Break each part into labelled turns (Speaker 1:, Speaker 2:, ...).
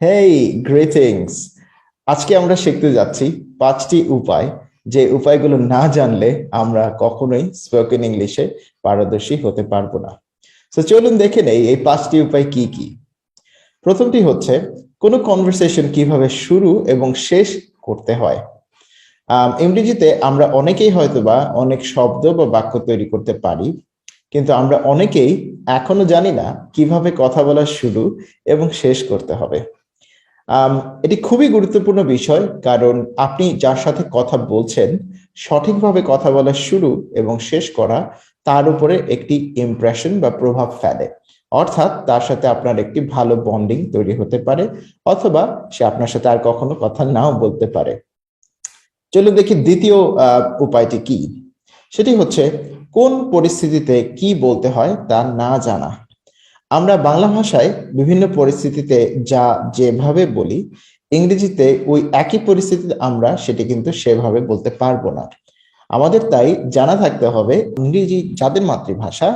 Speaker 1: হেই, greetings. আজকে আমরা শিখতে যাচ্ছি 5টি উপায়, যে উপায়গুলো না জানলে আমরা কখনোই স্পোকেন ইংলিশে পারদর্শী হতে পারবো না। তো চলুন দেখে নেই এই 5টি উপায় কি কি। প্রথমটি হচ্ছে কোনো কনভারসেশন কিভাবে শুরু এবং শেষ করতে হয়। ইংরেজিতে আমরা অনেকেই হয়তোবা অনেক শব্দ বা বাক্য তৈরি করতে পারি, কিন্তু আমরা অনেকেই এখনো জানি না কিভাবে কথা বলা শুরু এবং শেষ করতে হবে। আম এটি খুবই গুরুত্বপূর্ণ বিষয়, কারণ আপনি যার সাথে কথা বলছেন সঠিকভাবে কথা বলা শুরু এবং শেষ করা তার উপরে একটি ইমপ্রেশন বা প্রভাব ফেলে। অর্থাৎ তার সাথে আপনার একটি ভালো বন্ডিং তৈরি হতে পারে, অথবা সে আপনার সাথে আর কখনো কথা নাও বলতে পারে। চলুন দেখি দ্বিতীয় উপায়টি কি। সেটি হচ্ছে কোন পরিস্থিতিতে কি বলতে হয় তা না জানা। আমরা বাংলা ভাষায় বিভিন্ন পরিস্থিতিতে যা যেভাবে বলি, ইংরেজিতে ওই একই পরিস্থিতিতে আমরা সেটি কিন্তু সেভাবে বলতে পারবো না। আমাদের তাই জানা থাকতে হবে ইংরেজি যাদের মাতৃভাষা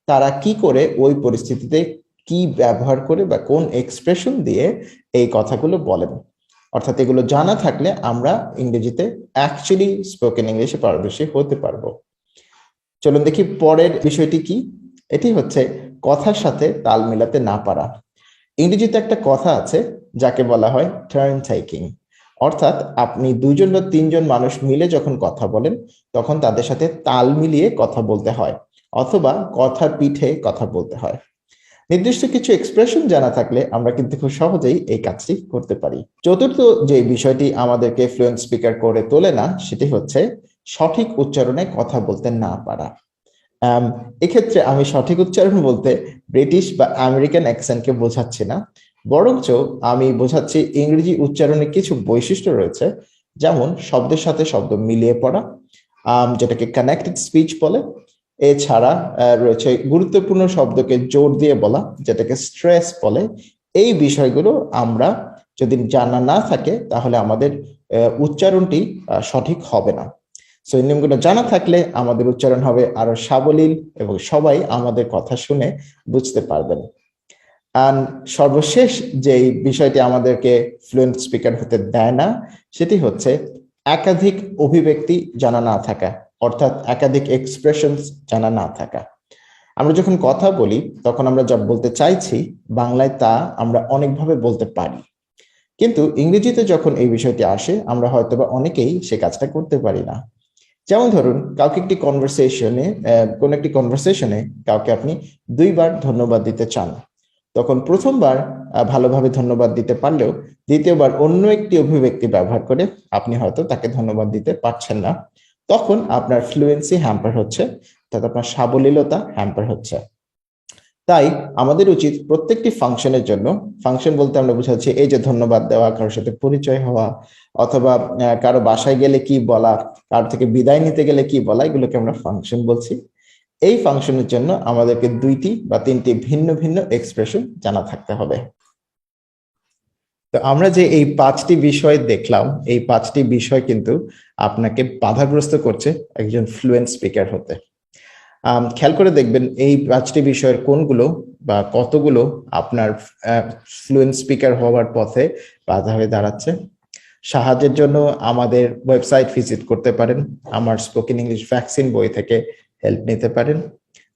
Speaker 1: তারা কি করে ওই পরিস্থিতিতে কি ব্যবহার করে বা কোন এক্সপ্রেশন দিয়ে এই কথাগুলো বলেন। অর্থাৎ এগুলো জানা থাকলে আমরা ইংরেজিতে অ্যাকচুয়ালি স্পোকেন ইংলিশে পারদর্শী হতে পারবো। চলুন দেখি পরের বিষয়টি কি। এটি হচ্ছে কথার সাথে তাল মেলাতে না পারা। ইংরেজিতে একটা কথা আছে যাকে বলা হয় টার্ন টেকিং। অর্থাৎ আপনি দুজন বা তিনজন মানুষ মিলে যখন কথা বলেন তখন তাদের সাথে তাল মিলিয়ে কথা বলতে হয়, অথবা কথার পিঠে কথা বলতে হয়। নির্দিষ্ট কিছু এক্সপ্রেশন জানা থাকলে আমরা কিন্তু খুব সহজেই এই কাজটি করতে পারি। চতুর্থ যে বিষয়টি আমাদেরকে ফ্লুয়েন্ট স্পিকার করে তোলে না, সেটি হচ্ছে সঠিক উচ্চারণে কথা বলতে না পারা। এক্ষেত্রে আমি সঠিক উচ্চারণ বলতে ব্রিটিশ বা আমেরিকান অ্যাকসেন্টকে বোঝাচ্ছি না, বরঞ্চ আমি বোঝাচ্ছি ইংরেজি উচ্চারণে কিছু বৈশিষ্ট্য রয়েছে, যেমন শব্দের সাথে শব্দ মিলিয়ে পড়া, যেটাকে কানেক্টেড স্পিচ বলে। এছাড়া রয়েছে গুরুত্বপূর্ণ শব্দকে জোর দিয়ে বলা, যেটাকে স্ট্রেস বলে। এই বিষয়গুলো আমরা যদি জানা না থাকে তাহলে আমাদের উচ্চারণটি সঠিক হবে না। সো এই নিয়মগুলো জানা থাকলে আমাদের উচ্চারণ হবে আরো সাবলীল এবং সবাই আমাদের কথা শুনে বুঝতে পারবেন। আর সর্বশেষ যে বিষয়টি আমাদেরকে ফ্লুয়েন্ট স্পিকার হতে দেয় না, সেটি হচ্ছে একাধিক অভিব্যক্তি জানা না থাকা, অর্থাৎ একাধিক এক্সপ্রেশনস জানা না থাকা। আমরা যখন কথা বলি তখন আমরা যা বলতে চাইছি বাংলায় তা আমরা অনেকভাবে বলতে পারি, কিন্তু ইংরেজিতে যখন এই বিষয়টি আসে আমরা হয়তোবা অনেকেই সে কাজটা করতে পারি না। যেমন ধরুন, কাউকে একটি কনভারসেশনে কোন একটি কনভারসেশনে কাউকে আপনি 2বার ধন্যবাদ দিতে চান, তখন প্রথমবার ভালোভাবে ধন্যবাদ দিতে পারলেও দ্বিতীয়বার অন্য একটি অভিব্যক্তি ব্যবহার করে আপনি হয়তো তাকে ধন্যবাদ দিতে পারছেন না। তখন আপনার ফ্লুয়েন্সি হ্যাম্পার হচ্ছে, অর্থাৎ আপনার সাবলীলতা হ্যাম্পার হচ্ছে। তাই আমাদের উচিত প্রত্যেকটি ফাংশনের জন্য, ফাংশন বলতে আমরা বুঝাচ্ছি এই যে ধন্যবাদ দেওয়া, কারোর সাথে পরিচয় হওয়া, অথবা কারো বাসায় গেলে কি বলা, কারো থেকে বিদায় নিতে গেলে কি বলা, এগুলোকে আমরা ফাংশন বলছি। এই ফাংশনের জন্য আমাদেরকে 2টি বা 3টি ভিন্ন ভিন্ন এক্সপ্রেশন জানা থাকতে হবে। তো আমরা যে এই 5টি বিষয় দেখলাম, এই 5টি বিষয় কিন্তু আপনাকে বাধাগ্রস্ত করছে একজন ফ্লুয়েন্ট স্পিকার হতে। খেয়াল করে দেখবেন এই 5টি বিষয়ের কোনগুলো বা কতগুলো আপনার ফ্লুয়েন্ট স্পিকার হওয়ার পথে বাধা হয়ে দাঁড়াচ্ছে। সাহায্যের জন্য আমাদের ওয়েবসাইট ভিজিট করতে পারেন, আমার স্পোকেন ইংলিশ ভ্যাকসিন বই থেকে হেল্প নিতে পারেন।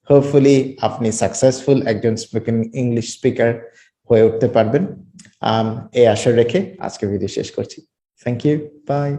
Speaker 1: হোপফুলি আপনি সাকসেসফুল একজন স্পোকেন ইংলিশ স্পিকার হয়ে উঠতে পারবেন। এই আশা রেখে আজকে ভিডিও শেষ করছি। Thank you, by.